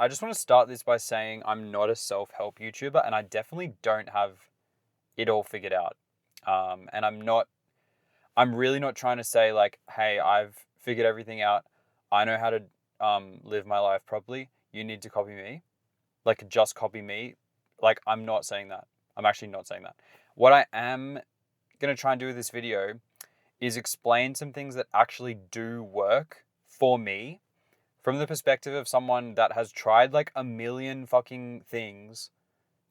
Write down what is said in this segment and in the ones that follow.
I just want to start this by saying I'm not a self-help YouTuber, and I definitely don't have it all figured out. And I'm really not trying to say like, hey, I've figured everything out. I know how to live my life properly. You need to copy me. Like, just copy me. Like, I'm not saying that. I'm actually not saying that. What I am going to try and do with this video is explain some things that actually do work for me from the perspective of someone that has tried like a million fucking things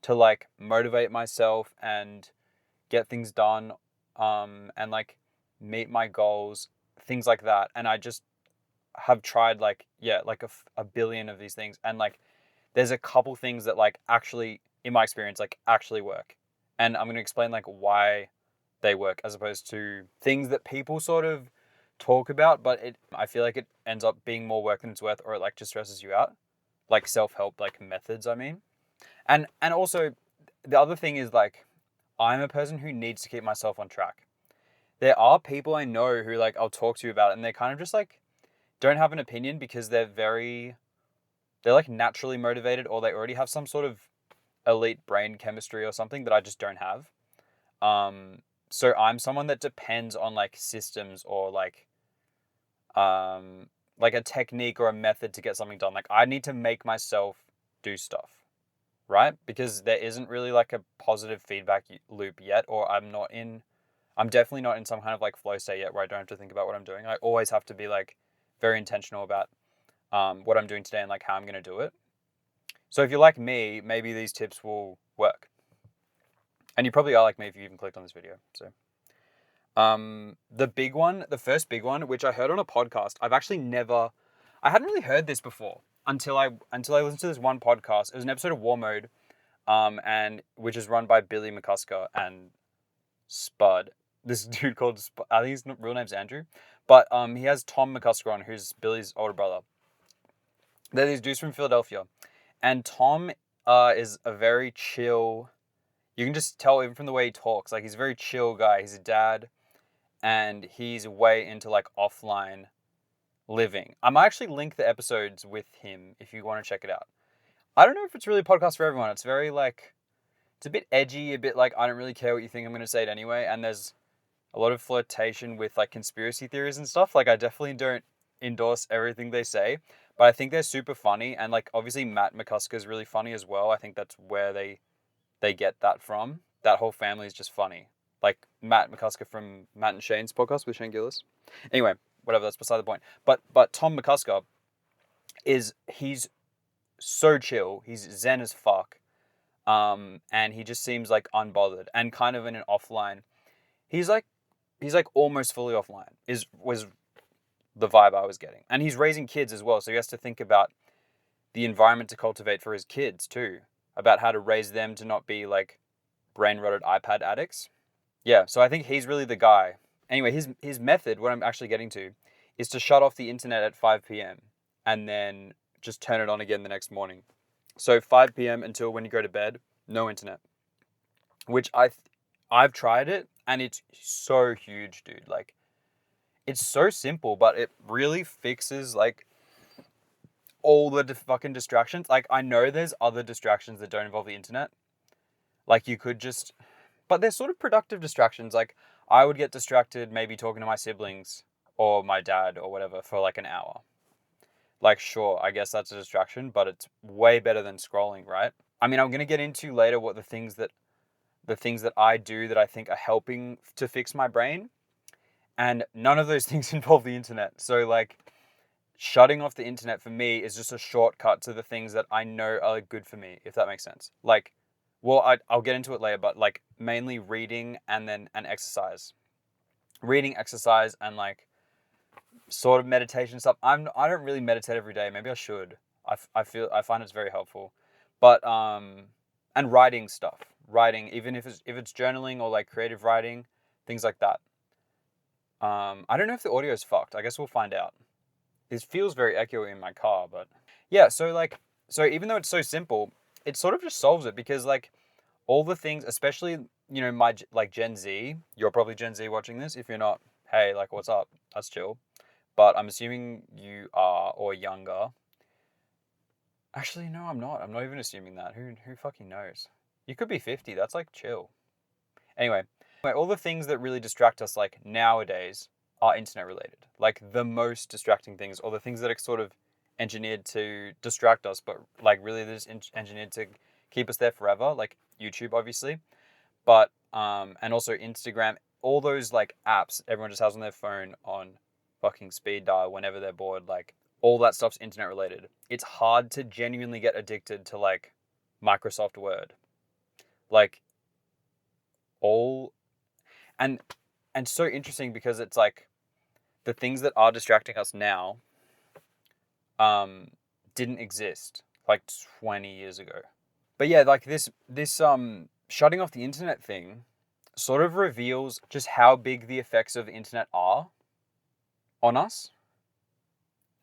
to like motivate myself and get things done, and like meet my goals, things like that. And I just have tried like, yeah, like a billion of these things. And like, there's a couple things that like actually, in my experience, like actually work. And I'm going to explain like why they work as opposed to things that people sort of talk about, but I feel like it ends up being more work than it's worth, or it like just stresses you out. Like self-help, like methods, I mean. And also the other thing is like, I'm a person who needs to keep myself on track. There are people I know who like I'll talk to you about it and they kind of just like don't have an opinion because they're like naturally motivated, or they already have some sort of elite brain chemistry or something that I just don't have. So I'm someone that depends on like systems or like a technique or a method to get something done. Like I need to make myself do stuff, right? Because there isn't really like a positive feedback loop yet, or I'm definitely not in some kind of like flow state yet where I don't have to think about what I'm doing. I always have to be like very intentional about what I'm doing today and like how I'm going to do it. So if you're like me, maybe these tips will work. And you probably are like me if you even clicked on this video. So the first big one, which I heard on a podcast, I hadn't really heard this before until I listened to this one podcast. It was an episode of War Mode, and which is run by Billy McCusker and Spud. This dude called Spud, I think his real name's Andrew, but he has Tom McCusker on, who's Billy's older brother. They're these dudes from Philadelphia, and Tom is a very chill. You can just tell even from the way he talks, like he's a very chill guy. He's a dad, and he's way into like offline living. I might actually link the episodes with him if you want to check it out. I don't know if it's really a podcast for everyone. It's very like, it's a bit edgy, a bit like, I don't really care what you think, I'm going to say it anyway. And there's a lot of flirtation with like conspiracy theories and stuff. Like I definitely don't endorse everything they say, but I think they're super funny. And like obviously Matt McCusker is really funny as well. I think that's where they get that from. That whole family is just funny. Like Matt McCusker from Matt and Shane's podcast with Shane Gillis. Anyway, whatever, that's beside the point. But Tom McCusker he's so chill. He's zen as fuck. And he just seems like unbothered and kind of in an offline. He's like almost fully offline was the vibe I was getting. And he's raising kids as well, so he has to think about the environment to cultivate for his kids too, about how to raise them to not be like brain rotted iPad addicts. Yeah, so I think he's really the guy. Anyway, his method, what I'm actually getting to, is to shut off the internet at 5 p.m. and then just turn it on again the next morning. So 5 p.m. until when you go to bed, no internet. Which I've tried it and it's so huge, dude. Like it's so simple, but it really fixes like all the fucking distractions. Like I know there's other distractions that don't involve the internet. Like you could just, but they're sort of productive distractions. Like I would get distracted maybe talking to my siblings or my dad or whatever for like an hour. Like sure, I guess that's a distraction, but it's way better than scrolling, right? I mean, I'm going to get into later what the things that I do that I think are helping to fix my brain, and none of those things involve the internet. So like shutting off the internet for me is just a shortcut to the things that I know are good for me, if that makes sense. Like, well, I'll get into it later, but like mainly reading and then an exercise. Reading, exercise, and like sort of meditation stuff. I don't really meditate every day. Maybe I should. I find it's very helpful, but and writing stuff. Writing, even if it's journaling or like creative writing, things like that. I don't know if the audio is fucked. I guess we'll find out. It feels very echoey in my car, but yeah. So even though it's so simple, it sort of just solves it because like all the things, especially my like Gen Z. You're probably Gen Z watching this. If you're not, hey, like what's up? That's chill. But I'm assuming you are or younger. Actually, no, I'm not. I'm not even assuming that. Who fucking knows? You could be 50. That's like chill. Anyway, all the things that really distract us like nowadays are internet related. Like the most distracting things, or the things that are sort of engineered to distract us, but like really they're just engineered to keep us there forever. Like YouTube, obviously, but and also Instagram. All those like apps everyone just has on their phone on fucking speed dial whenever they're bored. Like all that stuff's internet related. It's hard to genuinely get addicted to like Microsoft Word. Like all and so interesting because it's like the things that are distracting us now um didn't exist like 20 years ago. But yeah, like this shutting off the internet thing sort of reveals just how big the effects of the internet are on us.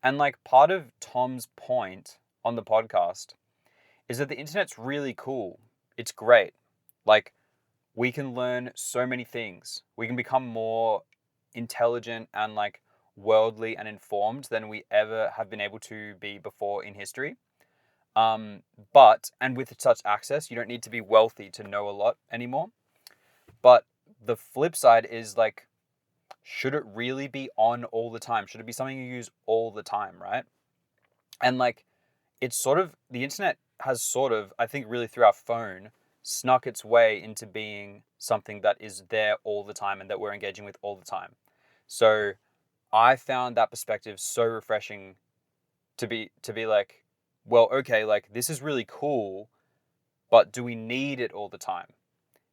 And like part of Tom's point on the podcast is that the internet's really cool. It's great. Like we can learn so many things. We can become more intelligent and like worldly and informed than we ever have been able to be before in history. But and with such access, you don't need to be wealthy to know a lot anymore. But the flip side is like, should it really be on all the time? Should it be something you use all the time, right? And like, it's sort of the internet has sort of, I think, really through our phone, snuck its way into being something that is there all the time and that we're engaging with all the time. So I found that perspective so refreshing to be like, well, okay, like this is really cool, but do we need it all the time?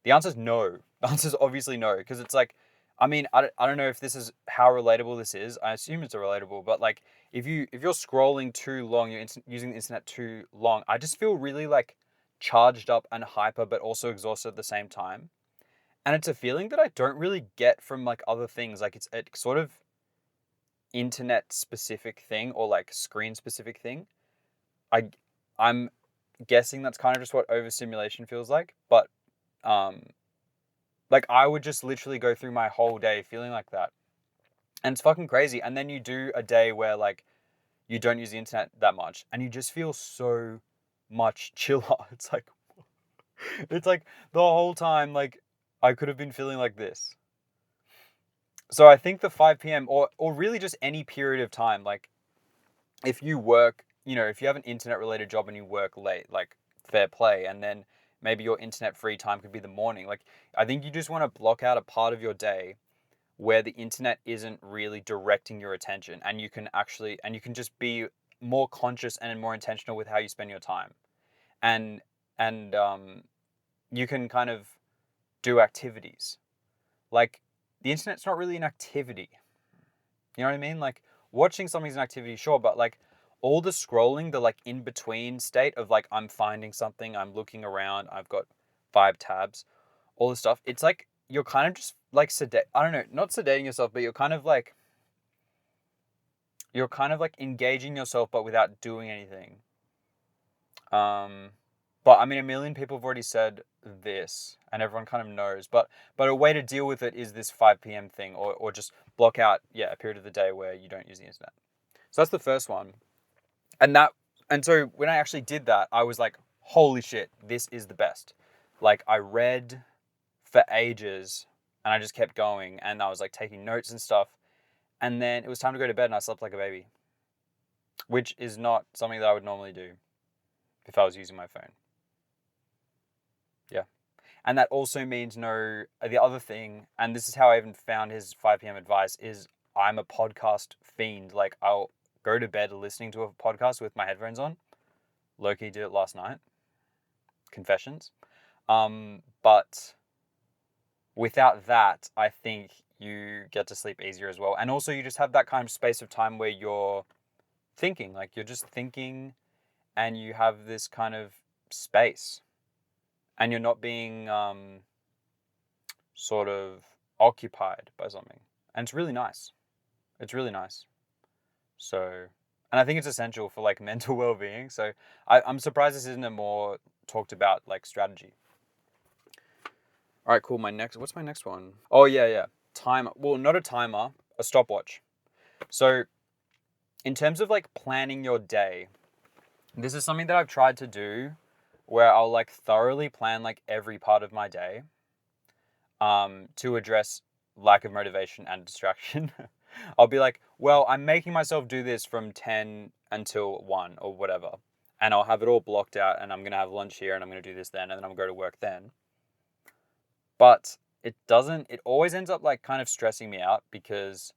The answer is no. The answer is obviously no, because it's like, I mean, I don't know if this is how relatable this is. I assume it's a relatable, but like if you're scrolling too long, you're using the internet too long, I just feel really like charged up and hyper, but also exhausted at the same time. And it's a feeling that I don't really get from like other things. Like it's a sort of internet specific thing or like screen specific thing. I I'm guessing that's kind of just what overstimulation feels like, but um like I would just literally go through my whole day feeling like that. And it's fucking crazy. And then you do a day where like you don't use the internet that much and you just feel so much chiller. It's like the whole time like I could have been feeling like this. So I think the 5 p.m. or really just any period of time, like if you work, if you have an internet related job and you work late, like fair play, and then maybe your internet free time could be the morning. Like I think you just want to block out a part of your day where the internet isn't really directing your attention and you can just be more conscious and more intentional with how you spend your time. And you can kind of do activities. Like the internet's not really an activity. You know what I mean? Like watching something's an activity, sure, but like all the scrolling, the like in between state of like I'm finding something, I'm looking around, I've got 5 tabs, all this stuff. It's like you're kind of just like sedate. I don't know, not sedating yourself, but you're kind of like engaging yourself, but without doing anything. Um, but I mean, a million people have already said this, and everyone kind of knows. But a way to deal with it is this 5 p.m. thing, or just block out a period of the day where you don't use the internet. So that's the first one, and so when I actually did that, I was like, holy shit, this is the best. Like I read for ages, and I just kept going, and I was like taking notes and stuff, and then it was time to go to bed, and I slept like a baby, which is not something that I would normally do if I was using my phone. Yeah. And that also means no, the other thing, and this is how I even found his 5 p.m. advice, is I'm a podcast fiend. Like I'll go to bed listening to a podcast with my headphones on. Loki did it last night. Confessions. But without that, I think you get to sleep easier as well. And also you just have that kind of space of time where you're thinking, like you're just thinking and you have this kind of space and you're not being sort of occupied by something. And it's really nice. It's really nice. So, and I think it's essential for like mental well-being. So I'm surprised this isn't a more talked about like strategy. All right, cool. What's my next one? Oh yeah, yeah. Timer. Well, not a timer, a stopwatch. So in terms of like planning your day, This is something that I've tried to do where I'll like thoroughly plan like every part of my day to address lack of motivation and distraction. I'll be like, well, I'm making myself do this from 10 until 1 or whatever. And I'll have it all blocked out and I'm going to have lunch here and I'm going to do this then and then I'm going to go to work then. But it always ends up like kind of stressing me out because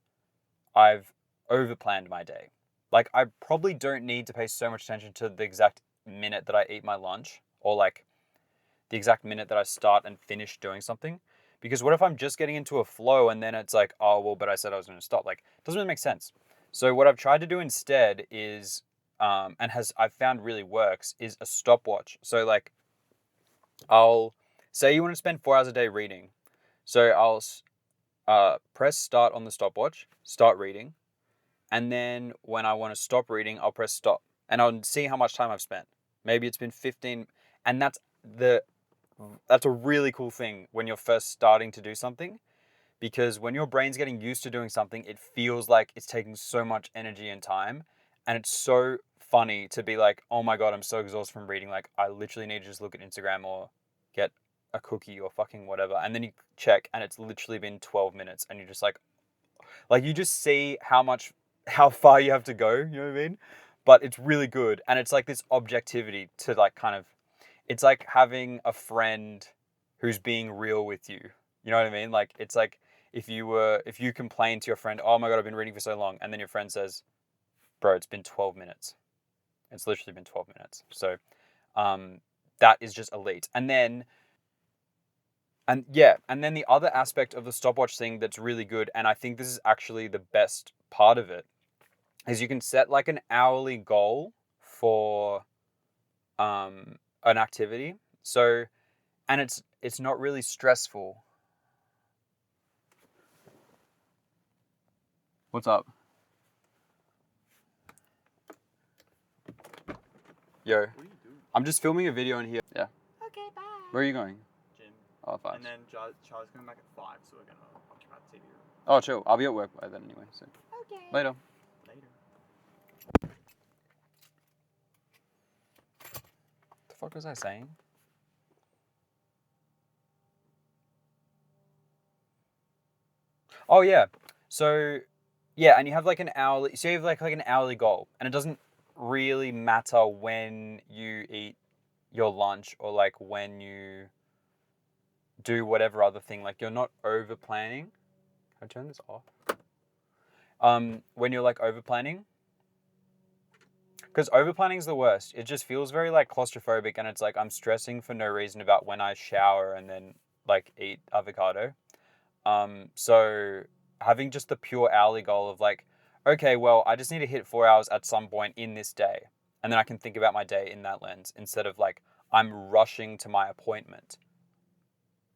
I've overplanned my day. Like I probably don't need to pay so much attention to the exact minute that I eat my lunch or like the exact minute that I start and finish doing something. Because what if I'm just getting into a flow and then it's like, oh, well, but I said I was going to stop. Like, it doesn't really make sense. So what I've tried to do instead is, I've found really works, is a stopwatch. So like, I'll say you want to spend 4 hours a day reading. So I'll press start on the stopwatch, start reading. And then when I want to stop reading, I'll press stop. And I'll see how much time I've spent. Maybe it's been 15. And that's a really cool thing when you're first starting to do something, because when your brain's getting used to doing something, it feels like it's taking so much energy and time. And it's so funny to be like, oh my God, I'm so exhausted from reading. Like, I literally need to just look at Instagram or get a cookie or fucking whatever. And then you check and it's literally been 12 minutes and you're just like you just see how far you have to go, you know what I mean? But it's really good. And it's like this objectivity to like kind of, it's like having a friend who's being real with you. You know what I mean? Like it's like if you complain to your friend, oh my God, I've been reading for so long, and then your friend says, bro, it's been 12 minutes. It's literally been 12 minutes. So that is just elite. And then the other aspect of the stopwatch thing that's really good, and I think this is actually the best part of it, is you can set like an hourly goal for an activity. So, and it's not really stressful. What's up? Yo. What are you doing? I'm just filming a video in here. Yeah. Okay, bye. Where are you going? Gym. Oh, 5. And then Charlie's coming back at 5, so we're going to occupy the TV room. Oh, chill. I'll be at work by then anyway, so. Okay. Later. The fuck was I saying? Oh yeah. So yeah, and you have like an hourly. So you have like an hourly goal, and it doesn't really matter when you eat your lunch or like when you do whatever other thing. Like you're not over planning. Can I turn this off? When you're like over planning, because over planning is the worst. It just feels very like claustrophobic, and it's like I'm stressing for no reason about when I shower and then like eat avocado. So having just the pure hourly goal of like, okay, well, I just need to hit 4 hours at some point in this day. And then I can think about my day in that lens instead of like, I'm rushing to my appointment.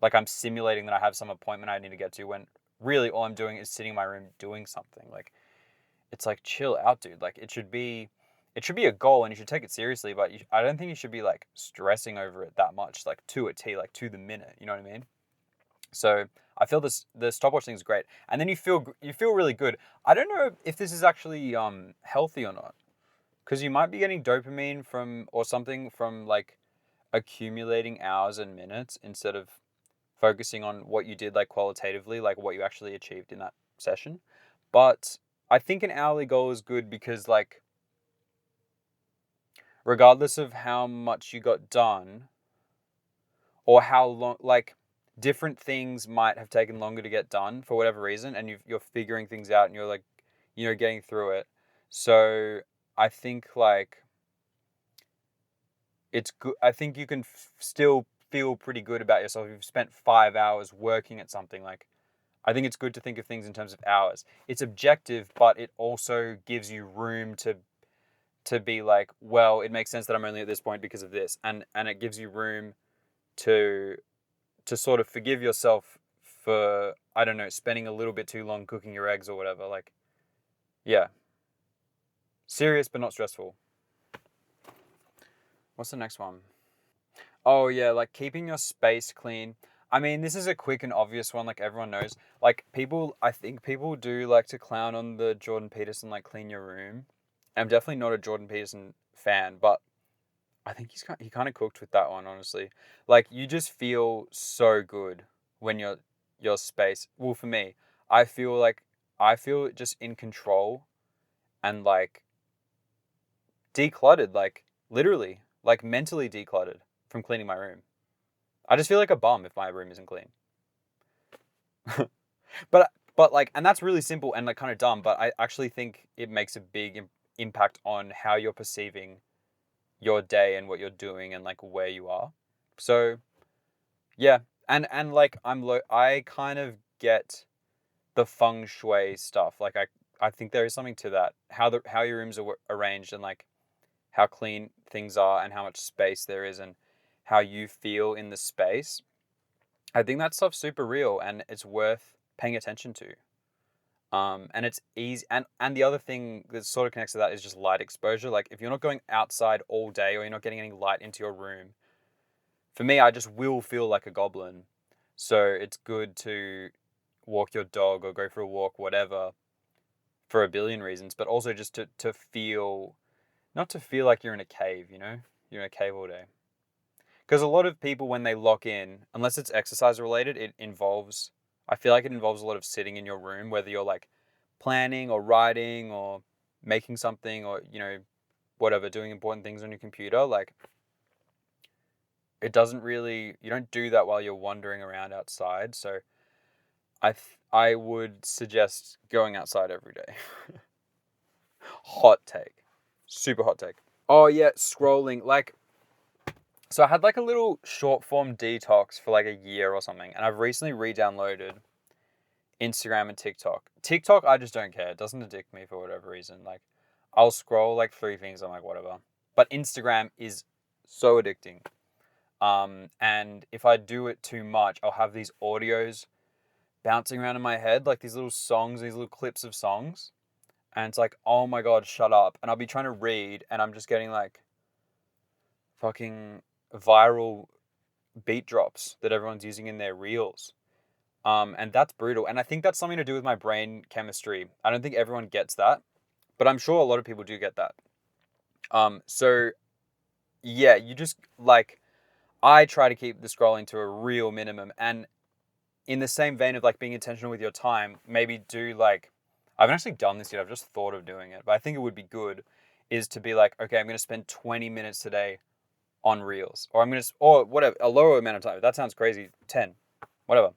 Like I'm simulating that I have some appointment I need to get to when really all I'm doing is sitting in my room doing something. Like, it's like, chill out, dude. Like it should be a goal and you should take it seriously, but I don't think you should be like stressing over it that much, like to a T, like to the minute. You know what I mean? So I feel the stopwatch thing is great, and then you feel really good. I don't know if this is actually healthy or not, because you might be getting dopamine from or something from like accumulating hours and minutes instead of focusing on what you did like qualitatively, like what you actually achieved in that session. But I think an hourly goal is good because like regardless of how much you got done or how long like different things might have taken longer to get done for whatever reason, and you're figuring things out and you're like, getting through it. So I think like it's good. I think you can still feel pretty good about yourself if you've spent 5 hours working at something. Like I think it's good to think of things in terms of hours. It's objective, but it also gives you room to be like, well, it makes sense that I'm only at this point because of this, and it gives you room to sort of forgive yourself for, I don't know, spending a little bit too long cooking your eggs or whatever. Like, yeah. Serious but not stressful. What's the next one? Oh, yeah, like keeping your space clean. I mean, this is a quick and obvious one, like everyone knows. Like, I think people do like to clown on the Jordan Peterson, like, clean your room. I'm definitely not a Jordan Peterson fan, but I think he kind of cooked with that one, honestly. Like you just feel so good when your space. Well, for me, I feel like I feel just in control and like decluttered, like literally, like mentally decluttered from cleaning my room. I just feel like a bum if my room isn't clean. But like, and that's really simple and like kind of dumb, but I actually think it makes a big impact on how you're perceiving your day and what you're doing and like where you are. So yeah, and like I kind of get the feng shui stuff. Like I think there is something to that. How your rooms are arranged and like how clean things are and how much space there is and how you feel in the space. I think that stuff's super real and it's worth paying attention to. And it's easy. And the other thing that sort of connects to that is just light exposure. Like if you're not going outside all day or you're not getting any light into your room, for me, I just will feel like a goblin. So it's good to walk your dog or go for a walk, whatever, for a billion reasons, but also just to feel, not to feel like you're in a cave, you know? You're in a cave all day. Because a lot of people, when they lock in, unless it's exercise related, I feel like it involves a lot of sitting in your room, whether you're like planning or writing or making something or, whatever, doing important things on your computer. Like, it doesn't really, you don't do that while you're wandering around outside. So I would suggest going outside every day. Hot take. Super hot take. Oh, yeah, scrolling. Like, so I had like a little short form detox for like a year or something, and I've recently re-downloaded Instagram and TikTok. TikTok, I just don't care. It doesn't addict me for whatever reason. Like, I'll scroll like three things. I'm like, whatever. But Instagram is so addicting. And if I do it too much, I'll have these audios bouncing around in my head, like these little songs, these little clips of songs, and it's like, oh my god, shut up. And I'll be trying to read, and I'm just getting like fucking viral beat drops that everyone's using in their reels. And that's brutal. And I think that's something to do with my brain chemistry. I don't think everyone gets that, but I'm sure a lot of people do get that. So yeah, you just like, I try to keep the scrolling to a real minimum. And in the same vein of like being intentional with your time, maybe do like, I haven't actually done this yet. I've just thought of doing it, but I think it would be good is to be like, okay, I'm going to spend 20 minutes today on reels, or I'm going to, or whatever, a lower amount of time. That sounds crazy. 10, whatever.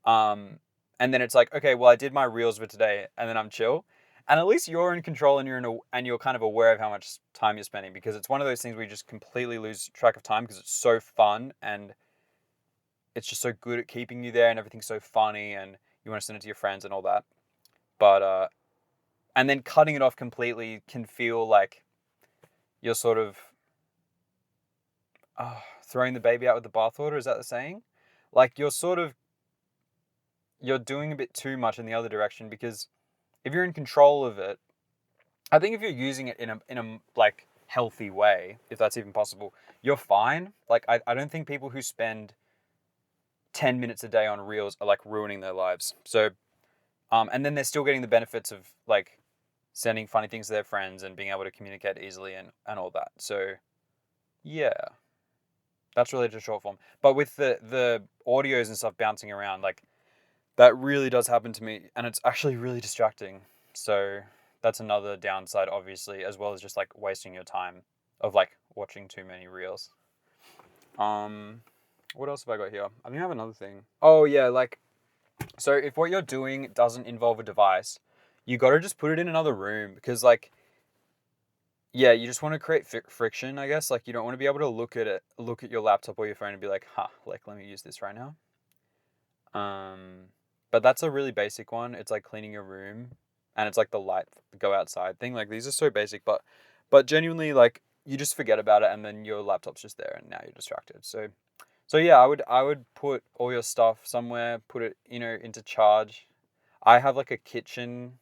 Um, and then it's like, okay, well, I did my reels for today, and then I'm chill. And at least you're in control, and you're kind of aware of how much time you're spending, because it's one of those things where you just completely lose track of time because it's so fun and it's just so good at keeping you there, and everything's so funny, and you want to send it to your friends and all that. But and then cutting it off completely can feel like you're sort of throwing the baby out with the bathwater. Is that the saying? Like you're doing a bit too much in the other direction, because if you're in control of it, I think if you're using it in a like healthy way, if that's even possible, you're fine. Like I don't think people who spend 10 minutes a day on reels are like ruining their lives. So and then they're still getting the benefits of like sending funny things to their friends and being able to communicate easily and all that. So yeah, that's really just short form. But with the audios and stuff bouncing around, like that really does happen to me, and it's actually really distracting. So that's another downside, obviously, as well as just like wasting your time of like watching too many reels. Um, what else have I got here? I think I have another thing. Oh yeah, like, so if what you're doing doesn't involve a device, you got to just put it in another room, because like, yeah, you just want to create friction, I guess. Like you don't want to be able to look at your laptop or your phone and be like, "Ha, like let me use this right now." Um, but that's a really basic one. It's like cleaning your room, and it's like the light go outside thing. Like these are so basic, but genuinely, like you just forget about it, and then your laptop's just there, and now you're distracted. So yeah, I would put all your stuff somewhere, put it into charge. I have like a kitchen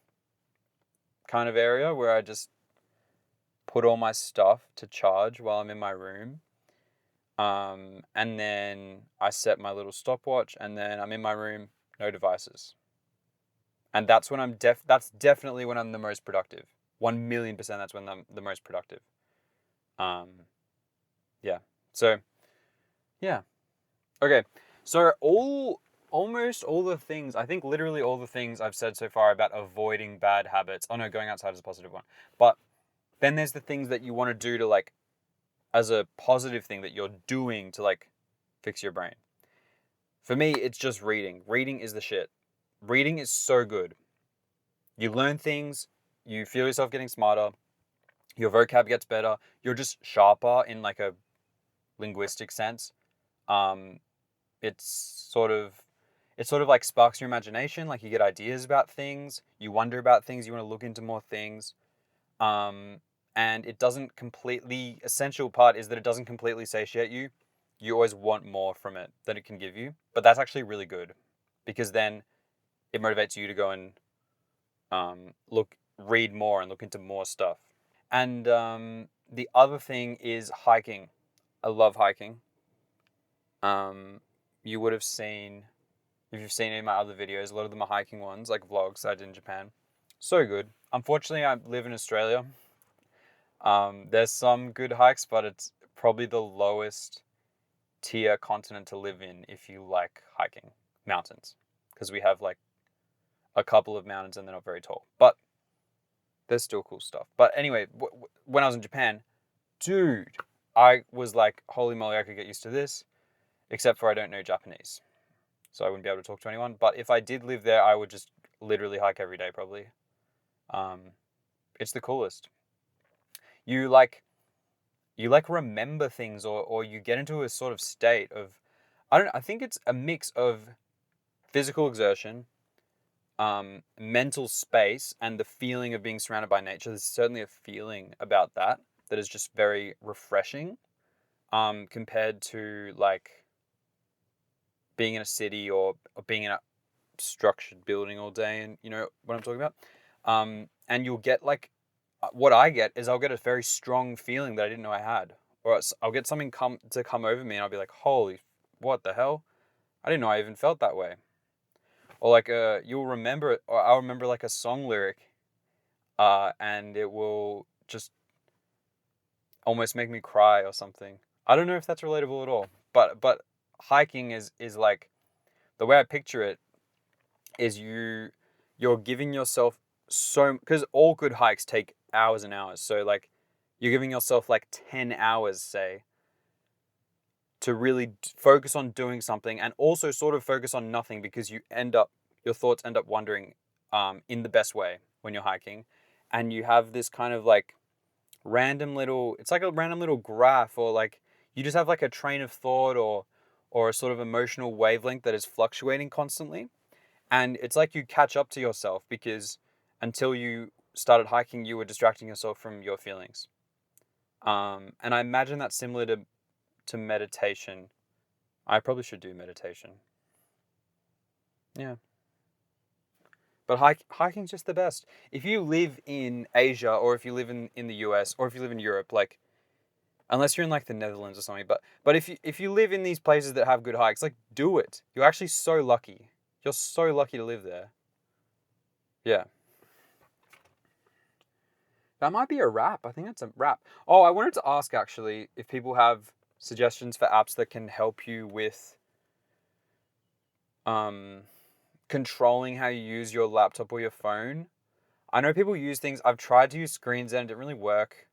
kind of area where I just put all my stuff to charge while I'm in my room. And then I set my little stopwatch, and then I'm in my room, no devices. And that's when that's definitely when I'm the most productive. 1,000,000% that's when I'm the most productive. Um, So, yeah. Okay. So almost all the things, I think literally all the things I've said so far about avoiding bad habits. Oh no, going outside is a positive one. But then there's the things that you want to do to like, as a positive thing that you're doing to like fix your brain. For me, it's just reading. Reading is the shit. Reading is so good. You learn things, you feel yourself getting smarter, your vocab gets better, you're just sharper in like a linguistic sense. Um, it's sort of it sort of like sparks your imagination, like you get ideas about things, you wonder about things, you want to look into more things. Um, and it doesn't completely essential part is that it doesn't completely satiate you. You always want more from it than it can give you. But that's actually really good because then it motivates you to go and read more and look into more stuff. And the other thing is hiking. I love hiking. Um, you would have seen, if you've seen any of my other videos, a lot of them are hiking ones, like vlogs I did in Japan. So good. Unfortunately, I live in Australia. There's some good hikes, but it's probably the lowest tier continent to live in if you like hiking mountains, because we have like a couple of mountains and they're not very tall, but there's still cool stuff. But anyway, when I was in Japan, dude, I was like, holy moly, I could get used to this, except for I don't know Japanese. So I wouldn't be able to talk to anyone. But if I did live there, I would just literally hike every day, probably. Um, it's the coolest. You like remember things, or you get into a sort of state of, I think it's a mix of physical exertion, mental space, and the feeling of being surrounded by nature. There's certainly a feeling about that that is just very refreshing, compared to like being in a city, or being in a structured building all day. And you know what I'm talking about. And you'll get like, what I get is I'll get a very strong feeling that I didn't know I had, or I'll get something come over me, and I'll be like, holy, what the hell? I didn't know I even felt that way. Or like you'll remember it, or I'll remember like a song lyric, and it will just almost make me cry or something. I don't know if that's relatable at all, but hiking is like, the way I picture it is you're giving yourself, so because all good hikes take hours and hours. So like you're giving yourself like 10 hours, say, to really focus on doing something, and also sort of focus on nothing, because your thoughts end up wandering, in the best way when you're hiking. And you have this kind of like it's like a random little graph, or like you just have like a train of thought, or a sort of emotional wavelength that is fluctuating constantly. And it's like you catch up to yourself, because until you started hiking, you were distracting yourself from your feelings. And I imagine that's similar to meditation. I probably should do meditation. Yeah. But hiking's just the best. If you live in Asia, or if you live in the US, or if you live in Europe, like, unless you're in like the Netherlands or something, but if you live in these places that have good hikes, like, do it. You're actually so lucky. You're so lucky to live there. Yeah. That might be a wrap. I think that's a wrap. Oh, I wanted to ask actually if people have suggestions for apps that can help you with um controlling how you use your laptop or your phone. I know people use things. I've tried to use Screen Zen, it didn't really work.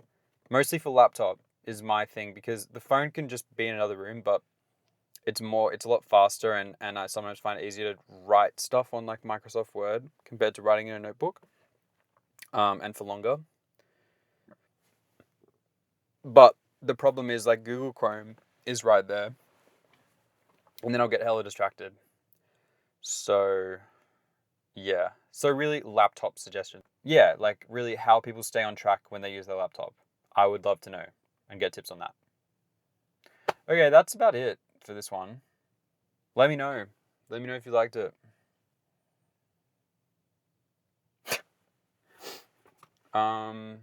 Mostly for laptop is my thing, because the phone can just be in another room, but it's a lot faster, and I sometimes find it easier to write stuff on like Microsoft Word compared to writing in a notebook. And for longer. But the problem is like Google Chrome is right there, and then I'll get hella distracted. So yeah. So really, laptop suggestion. Yeah, like really how people stay on track when they use their laptop. I would love to know and get tips on that. Okay, that's about it for this one. Let me know. Let me know if you liked it. Um,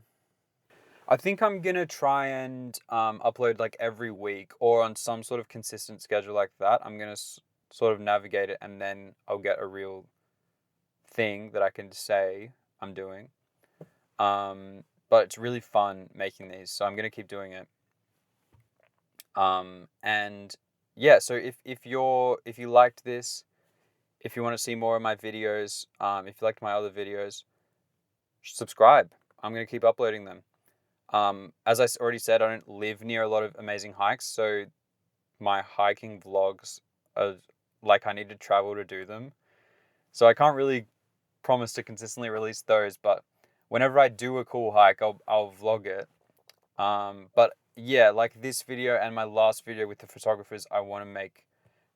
I think I'm gonna try and upload like every week, or on some sort of consistent schedule like that. I'm gonna sort of navigate it, and then I'll get a real thing that I can say I'm doing. But it's really fun making these, so I'm gonna keep doing it. And yeah, so if you liked this, if you want to see more of my videos, if you liked my other videos, subscribe. I'm gonna keep uploading them. As I already said, I don't live near a lot of amazing hikes, so my hiking vlogs are like I need to travel to do them. So I can't really promise to consistently release those, but whenever I do a cool hike, I'll vlog it. But yeah, like this video and my last video with the photographers, I want to make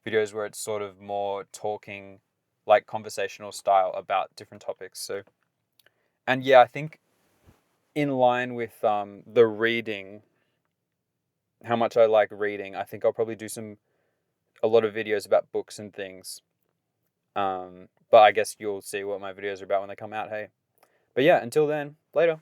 videos where it's sort of more talking, like conversational style about different topics. So, and yeah, I think in line with the reading, how much I like reading, I think I'll probably do a lot of videos about books and things. But I guess you'll see what my videos are about when they come out. Hey, but yeah, until then, later.